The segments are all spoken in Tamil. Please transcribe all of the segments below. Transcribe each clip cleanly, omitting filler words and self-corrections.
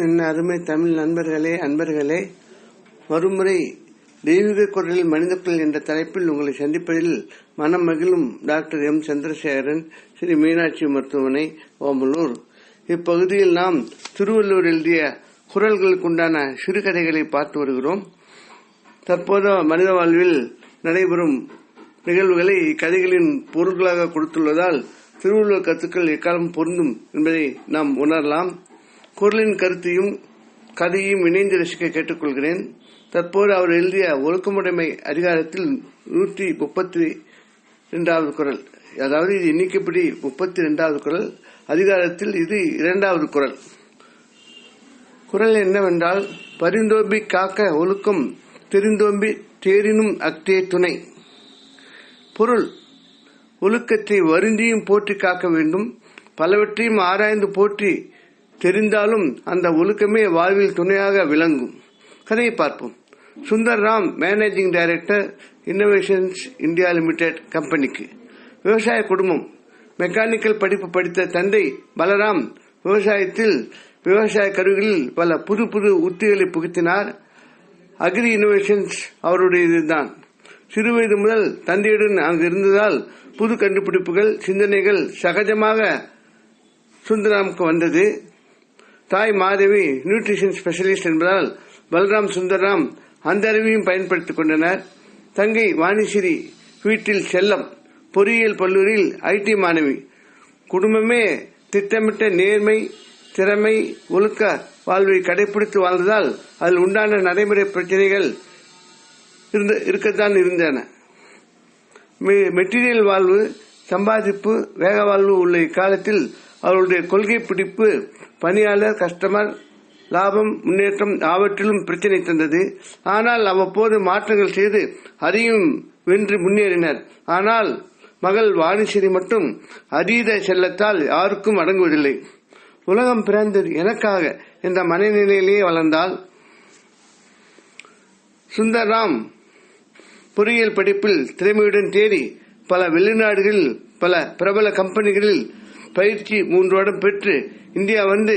என் அருமை தமிழ் அன்பர்களே, மறுமுறை தெய்வீக குரலில் மனித குரல் என்ற தலைப்பில் உங்களை சந்திப்பதில் மனம் மகிழும் டாக்டர் எம் சந்திரசேகரன், ஸ்ரீ மீனாட்சி மருத்துவமனை, ஓமலூர். இப்பகுதியில் நாம் திருவள்ளுவர் எழுதிய குரல்களுக்குண்டான சிறுகதைகளை பார்த்து வருகிறோம். தற்போது மனித வாழ்வில் நடைபெறும் நிகழ்வுகளை இக்கதைகளின் பொருள்களாக கொடுத்துள்ளதால் திருவள்ளுவர் கருத்துக்கள் எக்காலம் பொருந்தும் என்பதை நாம் உணரலாம். குரலின் கருத்தையும் கதையையும் இணைந்து ரசிக்க கேட்டுக்கொள்கிறேன். தற்போது அவர் எழுதிய ஒழுக்கமுடைமை அதிகாரத்தில் 132வது குரல், அதாவது இது எண்ணிக்கைப்படி 32வது குரல், அதிகாரத்தில் இது 2வது குரல். குரல் என்னவென்றால், பரிந்தோம்பி காக்க ஒழுக்கம் தெரிந்தோம்பி தேரினும் அக்தே துணை. பொருள்: ஒழுக்கத்தை வருந்தியும் போற்றி காக்க வேண்டும். பலவற்றையும் ஆராய்ந்து போற்றி தெரிந்தாலும் அந்த ஒழுக்கமே வாழ்வில் துணையாக விளங்கும். கதையை பார்ப்போம். Sundar Ram managing director, innovations India limited கம்பெனிக்கு. விவசாய குடும்பம். மெக்கானிக்கல் படிப்பு படித்த தந்தை பலராம் விவசாயத்தில் விவசாய கருவிகளில் பல புது புது உத்திகளை புகுத்தினார். Agri innovations அவருடையதுதான். சிறுவயது முதல் தந்தையுடன் அங்கு இருந்ததால் புது கண்டுபிடிப்புகள், சிந்தனைகள் சகஜமாக சுந்தராமுக்கு வந்தது. தாய் மாதவி நியூட்ரிஷன் ஸ்பெஷலிஸ்ட் என்பதால் பலராம் சுந்தர்ராம் அந்த அறிவையும் பயன்படுத்திக் கொண்டனர். தங்கை வாணிஸ்ரீ வீட்டில் செல்லம், பொறியியல் கல்லூரியில் ஐடி மாணவி. குடும்பமே திட்டமிட்ட நேர்மை, திறமை, ஒழுக்க வாழ்வை கடைபிடித்து வாழ்ந்ததால் அதில் உண்டான நடைமுறை பிரச்சனைகள் இருக்கத்தான் இருந்தன. மெட்டீரியல் வாழ்வு, சம்பாதிப்பு, வேக வாழ்வு உள்ள இக்காலத்தில் அவருடைய கொள்கை பிடிப்பு பணியாளர், கஸ்டமர், லாபம், முன்னேற்றம் அவற்றிலும் பிரச்சனை தந்தது. ஆனால் அவ்வப்போது மாற்றங்கள் செய்து அதையும் வென்று முன்னேறினர். ஆனால் மகள் வாணிஸ்ரீ மட்டும் அதீத செல்லத்தால் யாருக்கும் அடங்குவதில்லை. உலகம் பிறந்தது எனக்காக என்ற மனநிலையிலேயே வளர்ந்தால். சுந்தர்ராம் பொறியியல் படிப்பில் திறமையுடன் தேடி பல வெளிநாடுகளில் பல பிரபல கம்பெனிகளில் பயிற்சி 3 வருடம் பெற்று இந்தியா வந்து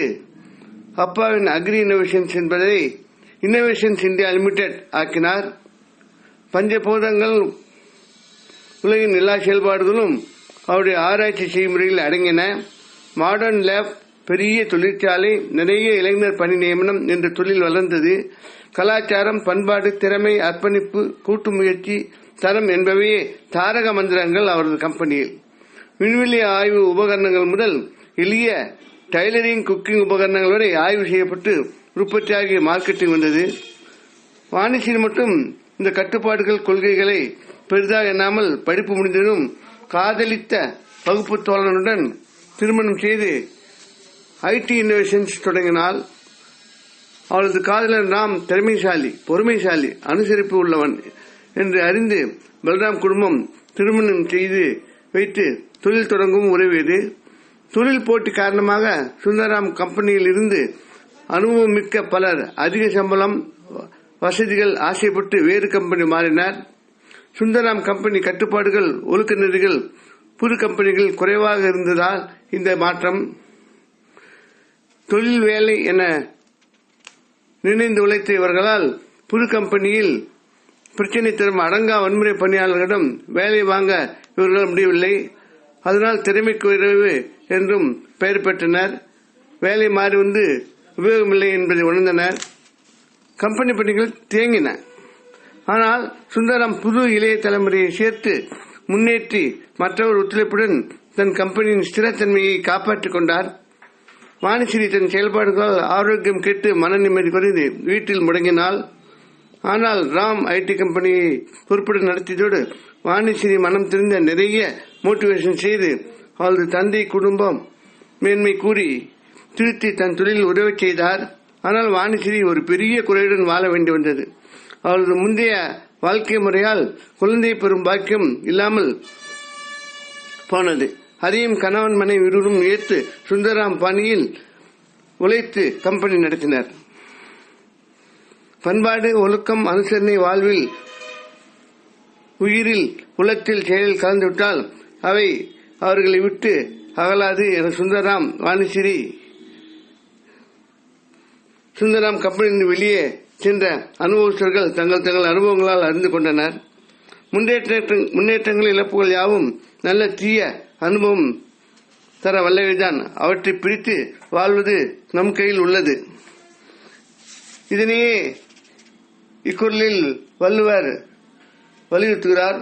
அப்பாவின் அக்ரி இன்னோவேஷன்ஸ் என்பதை இன்னோவேஷன்ஸ் இந்தியா லிமிடெட் ஆக்கினார். பஞ்சபூதங்கள் உலகின் எல்லா செயல்பாடுகளும் அவருடைய ஆராய்ச்சி செய்முறையில் அடங்கின. மாடர்ன் லேப், பெரிய தொழிற்சாலை, நிறைய இளைஞர் பணி நியமனம் என்ற தொழில் வளர்ந்தது. கலாச்சாரம், பண்பாடு, திறமை, அர்ப்பணிப்பு, கூட்டு முயற்சி, தரம் என்பவையே தாரக மந்திரங்கள் அவரது கம்பெனியில். விண்வெளி ஆய்வு உபகரணங்கள் முதல் எளிய டைலரிங், குக்கிங் உபகரணங்கள் வரை ஆய்வு செய்யப்பட்டு உற்பத்தியாகிய மார்க்கெட்டிங் வந்தது. வாணிஸ்ரீ மட்டும் இந்த கட்டுப்பாடுகள், கொள்கைகளை பெரிதாக எண்ணாமல் படிப்பு முடிந்ததும் காதலித்த வகுப்பு தோழனுடன் திருமணம் செய்து ஐடி இன்னோவேஷன்ஸ் தொடங்கினாள். அவளது காதலர் ராம் திறமைசாலி, பொறுமைசாலி, அனுசரிப்பு உள்ளவன் என்று அறிந்து பலராம் குடும்பம் திருமணம் செய்து வைத்து தொழில் தொடங்கும் உறவியது. தொழில் போட்டி காரணமாக சுந்தராம் கம்பெனியில் இருந்து அனுபவம் மிக்க பலர் அதிக சம்பளம், வசதிகள் ஆசைப்பட்டு வேறு கம்பெனி மாறினார். சுந்தராம் கம்பெனி கட்டுப்பாடுகள், ஒழுக்க நெறிகள் புது கம்பெனிகள் குறைவாக இருந்ததால் இந்த மாற்றம். தொழில் வேலை என நினைந்து உழைத்த இவர்களால் புது கம்பெனியில் பிரச்சனை தரும் அடங்கா வன்முறை பணியாளர்களிடம் வேலை வாங்க இவர்களால் முடியவில்லை. அதனால் திறமை குறைவு என்றும் பெயர் பெற்றனர். வேலை மாறி வந்து உபயோகமில்லை என்பதை உணர்ந்தனர். கம்பெனி பணிகள் தேங்கின. ஆனால் சுந்தரம் புது இளைய தலைமுறையை சேர்த்து முன்னேற்றி மற்றவர் ஒத்துழைப்புடன் தன் கம்பெனியின் ஸ்திரத்தன்மையை காப்பாற்றிக் கொண்டார். வாணிஸ்ரீ தன் செயல்பாடுகளால் ஆரோக்கியம் கெட்டு மன நிம்மதி குறைந்து வீட்டில் முடங்கினாள். ஆனால் ராம் ஐடி கம்பெனியை பொறுப்புடன் நடத்தியதோடு வாணிஸ்ரீ மனம் தெரிந்த நிறைய மோட்டிவேஷன் செய்து அவரது தந்தை குடும்பம் மேன்மை கூறி திருத்தி தன் தொழில் உதவி செய்தார். ஆனால் வாணிஸ்ரீ ஒரு பெரிய குறையுடன் வாழ வேண்டி வந்தது. அவரது முந்தைய வாழ்க்கை முறையால் குழந்தை பெறும் பாக்கியம் இல்லாமல் போனது. அதையும் கணவன் மனைவி இருவரும் ஏற்று சுந்தராம் பணியில் உழைத்து கம்பெனி நடத்தினர். பண்பாடு, ஒழுக்கம், அனுசரணை வாழ்வில், உயிரில், உலகத்தில், செயலில் கலந்துவிட்டால் அவை அவர்களை விட்டு அகலாது என சுந்தராம் வாணிஸ்ரீ சுந்தரம் கம்பெனியின் வெளியே சென்ற அனுபவஸ்தர்கள் தங்கள் அனுபவங்களால் அறிந்து கொண்டனர். முன்னேற்றங்கள் இழப்புகள் யாவும் நல்ல தீய அனுபவம் தர வல்லவைதான். அவற்றை பிரித்து வாழ்வது நம் கையில் உள்ளது. இதனையே இக்குறளில் வள்ளுவர் வலியுறுத்துகிறார்.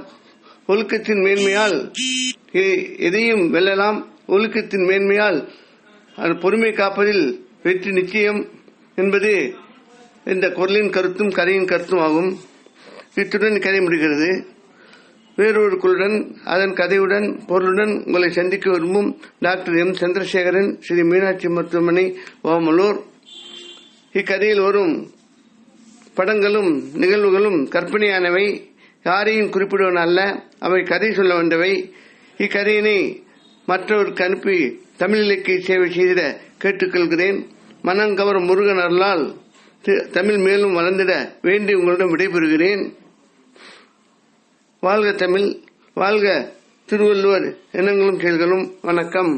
ஒழுக்கத்தின் மேன்மையால் எதையும் வெல்லலாம். ஒழுக்கத்தின் மேன்மையால் பொறுமை காப்பதில் வெற்றி நிச்சயம் என்பது இந்த குறளின் கருத்தும் கதையின் கருத்தும் ஆகும். இத்துடன் கதை முடிகிறது. வேறொரு குழுடன் அதன் கதையுடன் பொருளுடன் உங்களை சந்திக்க விரும்பும் டாக்டர் எம் சந்திரசேகரன், ஸ்ரீ மீனாட்சி மருத்துவமனை, ஓமலூர். இக்கதையில் வரும் படங்களும் நிகழ்வுகளும் கற்பனையானவை, யாரையும் குறிப்பிடுவன அல்ல. அவை கதை சொல்ல வந்தவை. இக்கதையினை மற்றவருக்கு அனுப்பி தமிழ் இலக்கிய சேவை செய்திட கேட்டுக்கொள்கிறேன். மனம் கவரும் முருகன் அருளால் தமிழ் மேலும் வளர்ந்திட வேண்டி உங்களிடம் விடைபெறுகிறேன். வாழ்க தமிழ், வாழ்க திருவள்ளுவர் எண்ணங்களும் செயல்களும். வணக்கம்.